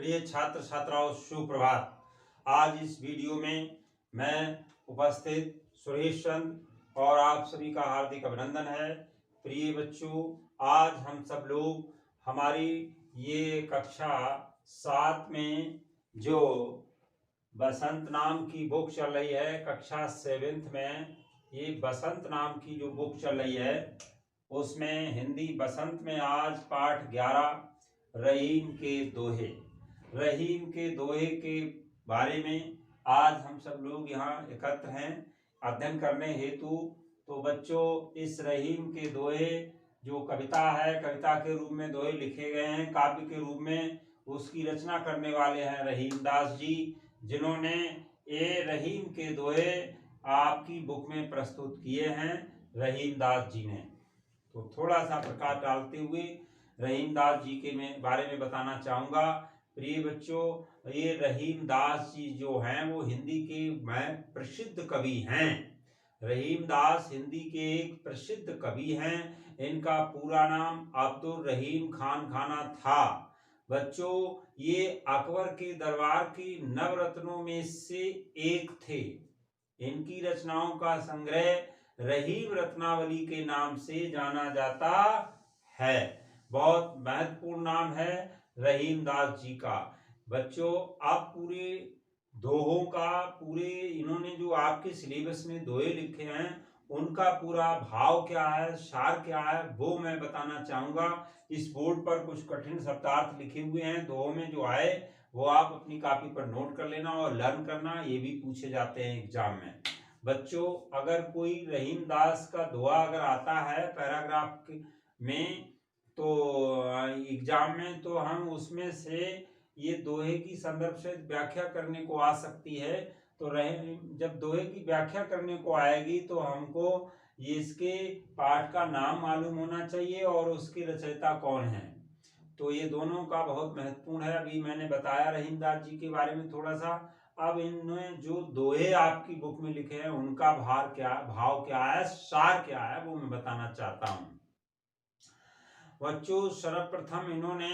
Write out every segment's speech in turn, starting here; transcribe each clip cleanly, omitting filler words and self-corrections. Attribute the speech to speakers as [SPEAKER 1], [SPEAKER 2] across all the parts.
[SPEAKER 1] प्रिय छात्र छात्राओं, सुप्रभात। आज इस वीडियो में मैं उपस्थित सुरेश चंद्र और आप सभी का हार्दिक अभिनंदन है। प्रिय बच्चों, आज हम सब लोग हमारी ये कक्षा 7 में जो बसंत नाम की बुक चल रही है, कक्षा 7th में ये बसंत नाम की जो बुक चल रही है उसमें हिंदी बसंत में आज पाठ 11 रहीम के दोहे। रहीम के दोहे के बारे में आज हम सब लोग यहाँ एकत्र हैं अध्ययन करने हेतु। तो बच्चों, इस रहीम के दोहे जो कविता है, कविता के रूप में दोहे लिखे गए हैं, काव्य के रूप में उसकी रचना करने वाले हैं रहीम दास जी, जिन्होंने ये रहीम के दोहे आपकी बुक में प्रस्तुत किए हैं रहीम दास जी ने। तो थोड़ा सा प्रकाश डालते हुए रहीम दास जी के बारे में बताना चाहूँगा। प्रिय बच्चों, ये रहीम दास जी जो हैं वो हिंदी के प्रसिद्ध कवि हैं। रहीम दास हिंदी के एक प्रसिद्ध कवि हैं। इनका पूरा नाम अब्दुल रहीम खान खाना था। बच्चों, ये अकबर के दरबार की नवरत्नों में से एक थे। इनकी रचनाओं का संग्रह रहीम रत्नावली के नाम से जाना जाता है। बहुत महत्वपूर्ण नाम है रहीम दास जी का। बच्चों, आप पूरे दोहों का इन्होंने जो आपके सिलेबस में दोहे लिखे हैं उनका पूरा भाव क्या है, सार क्या है, वो मैं बताना चाहूंगा। इस बोर्ड पर कुछ कठिन शब्दार्थ लिखे हुए हैं दोहों में जो आए, वो आप अपनी कॉपी पर नोट कर लेना और लर्न करना। ये भी पूछे जाते हैं एग्जाम में। बच्चों, अगर कोई रहीम दास का दोहा अगर आता है पैराग्राफ में तो एग्जाम में, तो हम उसमें से ये दोहे की संदर्भ से व्याख्या करने को आ सकती है। तो जब दोहे की व्याख्या करने को आएगी तो हमको ये इसके पाठ का नाम मालूम होना चाहिए और उसके रचयिता कौन है। तो ये दोनों का बहुत महत्वपूर्ण है। अभी मैंने बताया रहीम दास जी के बारे में थोड़ा सा। अब इन्होंने जो दोहे आपकी बुक में लिखे हैं उनका भाव क्या है, सार क्या है, वो मैं बताना चाहता हूं। बच्चों, सर्वप्रथम इन्होंने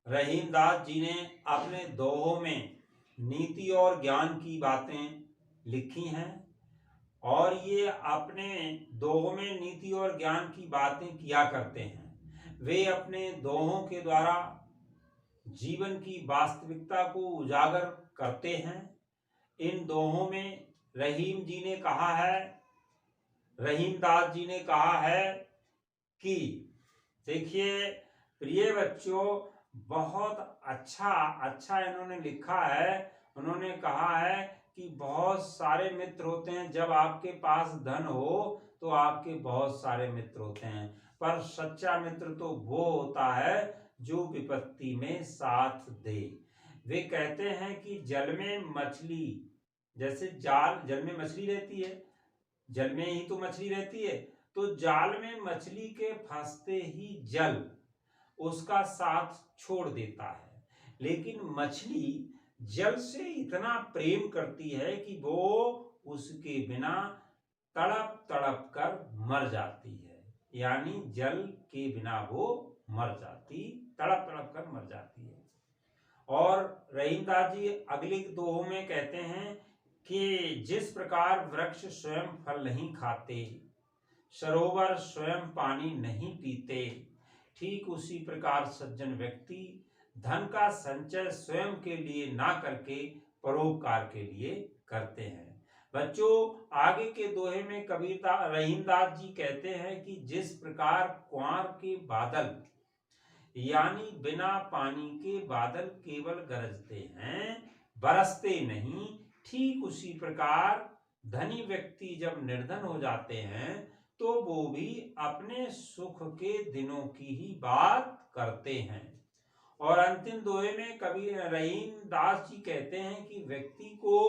[SPEAKER 1] रहीम दास जी ने अपने दोहों में नीति और ज्ञान की बातें लिखी हैं और ये अपने दोहों में नीति और ज्ञान की बातें किया करते हैं। वे अपने दोहों के द्वारा जीवन की वास्तविकता को उजागर करते हैं। इन दोहों में रहीम दास जी ने कहा है कि देखिए प्रिय बच्चों, बहुत अच्छा इन्होंने लिखा है। उन्होंने कहा है कि बहुत सारे मित्र होते हैं। जब आपके पास धन हो तो आपके बहुत सारे मित्र होते हैं, पर सच्चा मित्र तो वो होता है जो विपत्ति में साथ दे। वे कहते हैं कि जल में मछली, जैसे जल में मछली रहती है, जल में ही तो मछली रहती है, तो जाल में मछली के फंसते ही जल उसका साथ छोड़ देता है। लेकिन मछली जल से इतना प्रेम करती है कि वो उसके बिना तड़प तड़प कर मर जाती है। यानी जल के बिना वो तड़प तड़प कर मर जाती है। और रहीम दास जी अगले दोहों में कहते हैं कि जिस प्रकार वृक्ष स्वयं फल नहीं खाते, सरोवर स्वयं पानी नहीं पीते, ठीक उसी प्रकार सज्जन व्यक्ति धन का संचय स्वयं के लिए ना करके परोपकार के लिए करते हैं। बच्चों, आगे के दोहे में रहीम दास जी कहते हैं कि जिस प्रकार कुआर के बादल, यानी बिना पानी के बादल केवल गरजते हैं, बरसते नहीं, ठीक उसी प्रकार धनी व्यक्ति जब निर्धन हो जाते हैं तो वो भी अपने सुख के दिनों की ही बात करते हैं। और अंतिम दोहे में कवि रहीम दास जी कहते हैं कि व्यक्ति को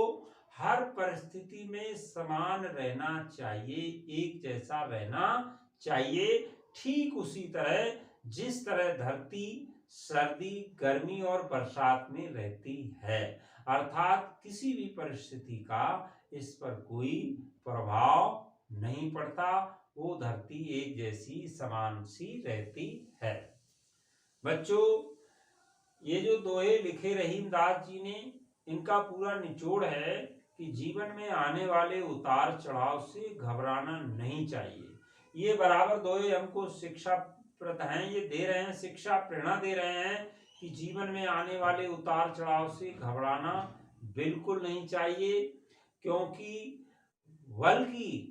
[SPEAKER 1] हर परिस्थिति में समान रहना चाहिए, एक जैसा रहना चाहिए। ठीक उसी तरह जिस तरह धरती सर्दी, गर्मी और बरसात में रहती है, अर्थात किसी भी परिस्थिति का इस पर कोई प्रभाव नहीं पड़ता। वो धरती एक जैसी समान सी रहती है। बच्चों, ये जो दोहे लिखे रहीम दास जी ने, इनका पूरा निचोड़ है कि जीवन में आने वाले उतार चढ़ाव से घबराना नहीं चाहिए। ये बराबर दोहे हमको शिक्षा प्रद हैं, ये दे रहे हैं, शिक्षा प्रेरणा दे रहे हैं कि जीवन में आने वाले उतार चढ़ाव से घबराना बिल्कुल नहीं चाहिए, क्योंकि बल्कि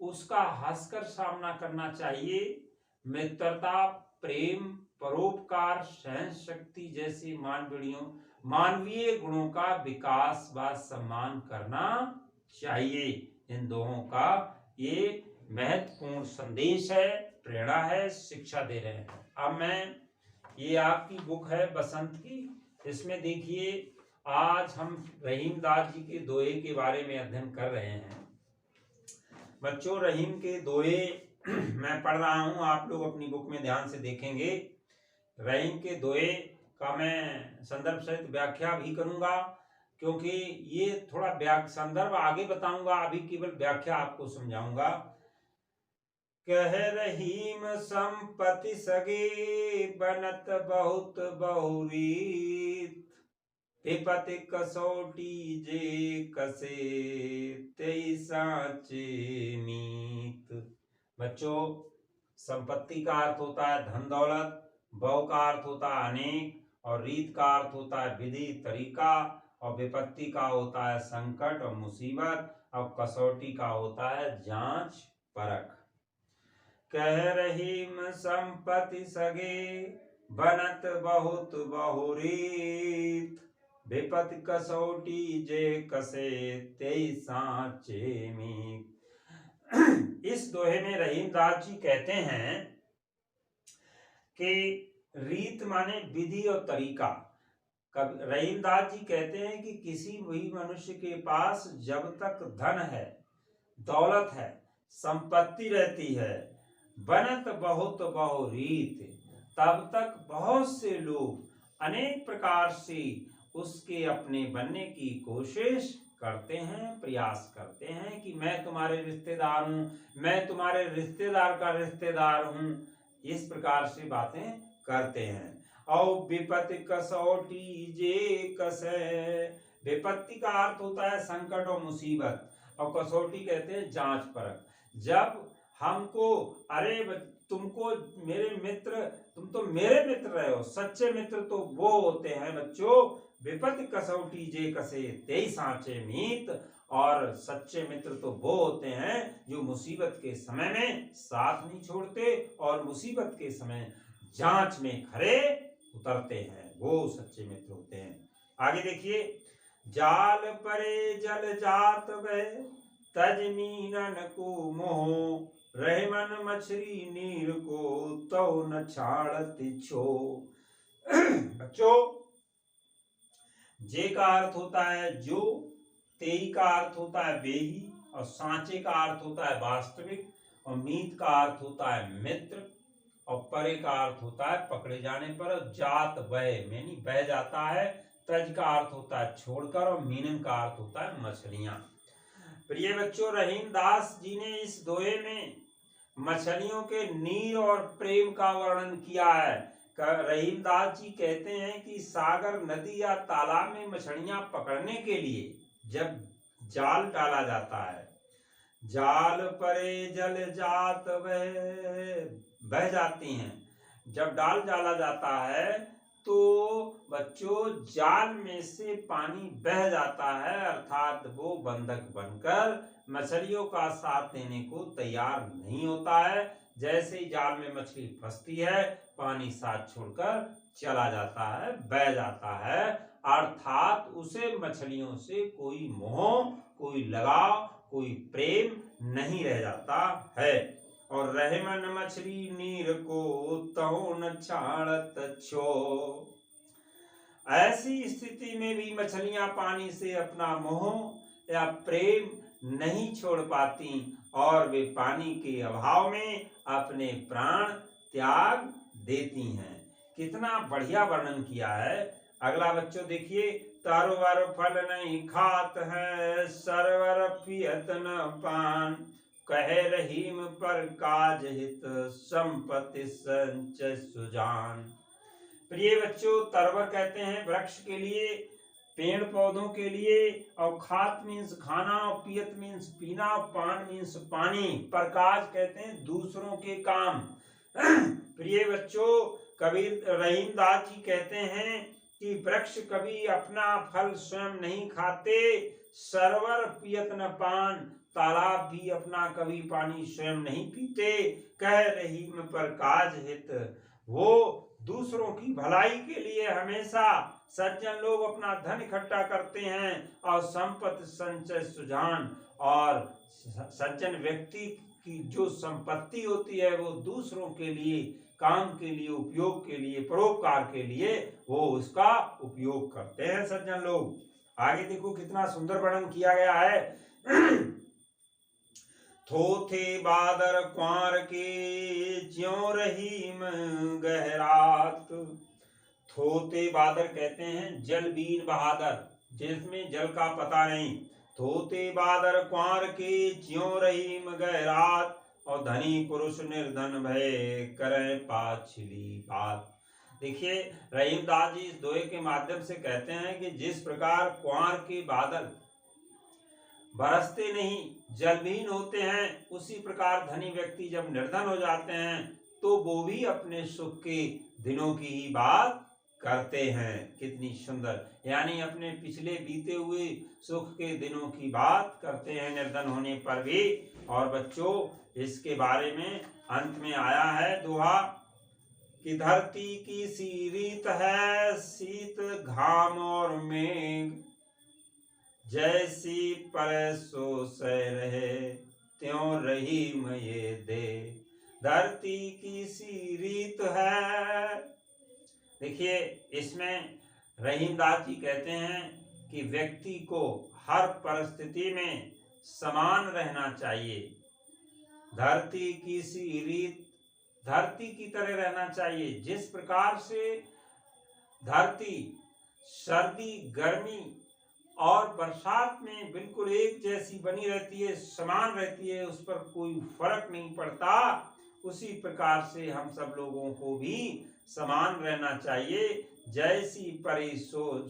[SPEAKER 1] उसका हंसकर सामना करना चाहिए। मित्रता, प्रेम, परोपकार, सहन शक्ति जैसी मानवीय गुणों का विकास व सम्मान करना चाहिए। इन दोनों का ये महत्वपूर्ण संदेश है, प्रेरणा है, शिक्षा दे रहे हैं। अब ये आपकी बुक है बसंत की, इसमें देखिए आज हम रहीम दास जी के दोहे के बारे में अध्ययन कर रहे हैं। बच्चों, रहीम के दोहे मैं पढ़ रहा हूं, आप लोग अपनी बुक में ध्यान से देखेंगे। रहीम के दोहे का मैं संदर्भ सहित व्याख्या भी करूंगा, क्योंकि ये थोड़ा संदर्भ आगे बताऊंगा, अभी केवल व्याख्या आपको समझाऊंगा। कह रहीम संपत्ति सगे, बनत बहुत बहुरीत, विपति कसौटी जे कसे, तेई साचे मीत। बच्चों, संपत्ति का अर्थ होता है धन दौलत, बहु का अर्थ होता है अनेक, और रीत का अर्थ होता है विधि तरीका, और विपत्ति का होता है संकट और मुसीबत, और कसौटी का होता है जांच परख। कह रहीम संपत्ति सगे, बनत बहुत बहुरीत, विपत्ति कसौटी जे कसे, तेई साचे मीत। इस दोहे में रहीम दास जी कहते हैं कि रीत माने विधि और तरीका। रहीम दास जी कहते हैं कि किसी भी मनुष्य के पास जब तक धन है, दौलत है, संपत्ति रहती है, बनत बहुत बहुरीत, तब तक बहुत से लोग अनेक प्रकार से उसके अपने बनने की कोशिश करते हैं, प्रयास करते हैं कि मैं तुम्हारे रिश्तेदार हूं, मैं तुम्हारे रिश्तेदार का रिश्तेदार हूं, इस प्रकार से बातें करते हैं। और विपत्ति कसौटी जे कसे, विपत्ति का अर्थ होता है संकट और मुसीबत, और कसौटी कहते हैं जांच परख। जब हमको अरे तुमको मेरे मित्र, तुम तो मेरे मित्र रहे हो, सच्चे मित्र तो वो होते हैं बच्चों, विपत्ति कसौटी जे कसे, तेई साचे मीत। और सच्चे मित्र तो वो होते हैं जो मुसीबत के समय में साथ नहीं छोड़ते और मुसीबत के समय जांच में खरे उतरते हैं, वो सच्चे मित्र होते हैं। आगे देखिए, जाल परे जल जात वह, तज मीनन को मोह, रहे मन मछली नीर को, तो न छाड़त छो। बच्चों, जे का अर्थ होता है जो, तेई का अर्थ होता है बेही, और सांचे का अर्थ होता है वास्तविक, और मीत का अर्थ होता है मित्र, और परे का अर्थ होता है पकड़े जाने पर। जात वह यानी बह जाता है, तज का अर्थ होता है छोड़कर, और मीनन का अर्थ होता है मछलियां। प्रिय बच्चों, रहीम दास जी ने इस दोहे में मछलियों के नीर और प्रेम का वर्णन किया है। रहीम दास जी कहते हैं कि सागर, नदी या तालाब में मछलियां पकड़ने के लिए जब जाल डाला जाता है, जाल परे जल जात वह, बह जाती हैं। जब डाल डाला जाता है तो बच्चों जाल में से पानी बह जाता है, अर्थात वो बंधक बनकर मछलियों का साथ देने को तैयार नहीं होता है। जैसे ही जाल में मछली फंसती है, पानी साथ छोड़कर चला जाता है, बह जाता है, अर्थात उसे मछलियों से कोई मोह, कोई लगाव, कोई प्रेम नहीं रह जाता है। और रहे मन मछली नीर को, तो न छाड़त छो। ऐसी स्थिति में भी मछलियां पानी से अपना मोह या प्रेम नहीं छोड़ पाती, और वे पानी के अभाव में अपने प्राण त्याग देती हैं। कितना बढ़िया वर्णन किया है। अगला बच्चों देखिए, तरवर फल नहीं खात है, सरवर पियत न पान, कहे रहीम पर काज हित, संपत्ति संचय सुजान। प्रिय बच्चों, तरवर कहते हैं वृक्ष के लिए, पेड़ पौधों के लिए, और खात मीन्स खाना, और पियत मीन्स पीना, और पान मीन्स पानी। प्रकाश कहते हैं दूसरों के काम। प्रिय बच्चों, कबीर रहीमदास जी कहते हैं कि वृक्ष कभी अपना फल स्वयं नहीं खाते, सरवर पियत न पान, तालाब भी अपना कभी पानी स्वयं नहीं पीते। कह रहीम प्रकाश हित, वो दूसरों की भलाई के लिए हमेशा सज्जन लोग अपना धन इकट्ठा करते हैं और संपत्ति संचय सुजान, और सज्जन व्यक्ति की जो संपत्ति होती है वो दूसरों के लिए, काम के लिए, उपयोग के लिए, परोपकार के लिए वो उसका उपयोग करते हैं सज्जन लोग। आगे देखो कितना सुंदर वर्णन किया गया है। थोथे बादर क्वार के ज्यों रहीम गहरात। थोथे बादर कहते हैं जलबीन बहादुर, जिसमें जल का पता नहीं। थोथे बादर क्वार के ज्यों रहीम गहरात, और धनी पुरुष निर्धन भय करें पाछली बात। देखिए, रहीमदास जी इस दोहे के माध्यम से कहते हैं कि जिस प्रकार कुआर के बादल बरसते नहीं, जलविहीन होते हैं, उसी प्रकार धनी व्यक्ति जब निर्धन हो जाते हैं तो वो भी अपने सुख के दिनों की ही बात करते हैं। कितनी सुंदर, यानी अपने पिछले बीते हुए सुख के दिनों की बात करते हैं निर्धन होने पर भी। और बच्चों, इसके बारे में अंत में आया है दोहा कि धरती की सी रीत है, शीत घाम और मेघ, जैसी परसो सह रहे त्यों रहीम ये दे। धरती की सी रीत है। देखिए, इसमें रहीमदास जी कहते हैं कि व्यक्ति को हर परिस्थिति में समान रहना चाहिए। धरती की सी रीत, धरती की तरह रहना चाहिए। जिस प्रकार से धरती सर्दी, गर्मी और बरसात में बिल्कुल एक जैसी बनी रहती है, समान रहती है, उस पर कोई फर्क नहीं पड़ता, उसी प्रकार से हम सब लोगों को भी समान रहना चाहिए। जैसी परी सो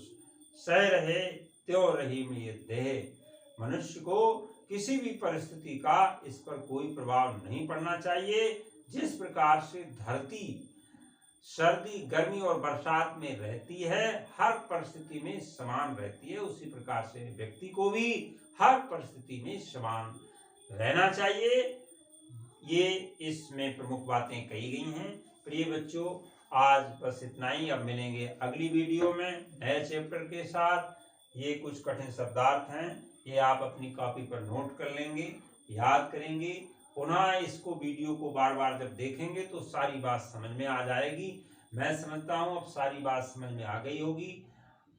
[SPEAKER 1] सह रहे त्यों रहीम ये देह। मनुष्य को किसी भी परिस्थिति का इस पर कोई प्रभाव नहीं पड़ना चाहिए। जिस प्रकार से धरती सर्दी, गर्मी और बरसात में रहती है, हर परिस्थिति में समान रहती है, उसी प्रकार से व्यक्ति को भी हर परिस्थिति में समान रहना चाहिए। ये इसमें प्रमुख बातें कही गई हैं। प्रिय बच्चों, आज बस इतना ही। अब मिलेंगे अगली वीडियो में नए चैप्टर के साथ। ये कुछ कठिन शब्दार्थ हैं, ये आप अपनी कॉपी पर नोट कर लेंगे, याद करेंगे। पुनः इसको वीडियो को बार बार जब देखेंगे तो सारी बात समझ में आ जाएगी। मैं समझता हूँ अब सारी बात समझ में आ गई होगी।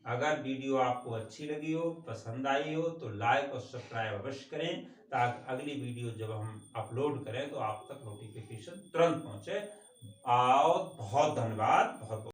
[SPEAKER 1] अगर वीडियो आपको अच्छी लगी हो, पसंद आई हो, तो लाइक और सब्सक्राइब अवश्य करें, ताकि अगली वीडियो जब हम अपलोड करें तो आप तक नोटिफिकेशन तुरंत पहुंचे। और बहुत धन्यवाद। बहुत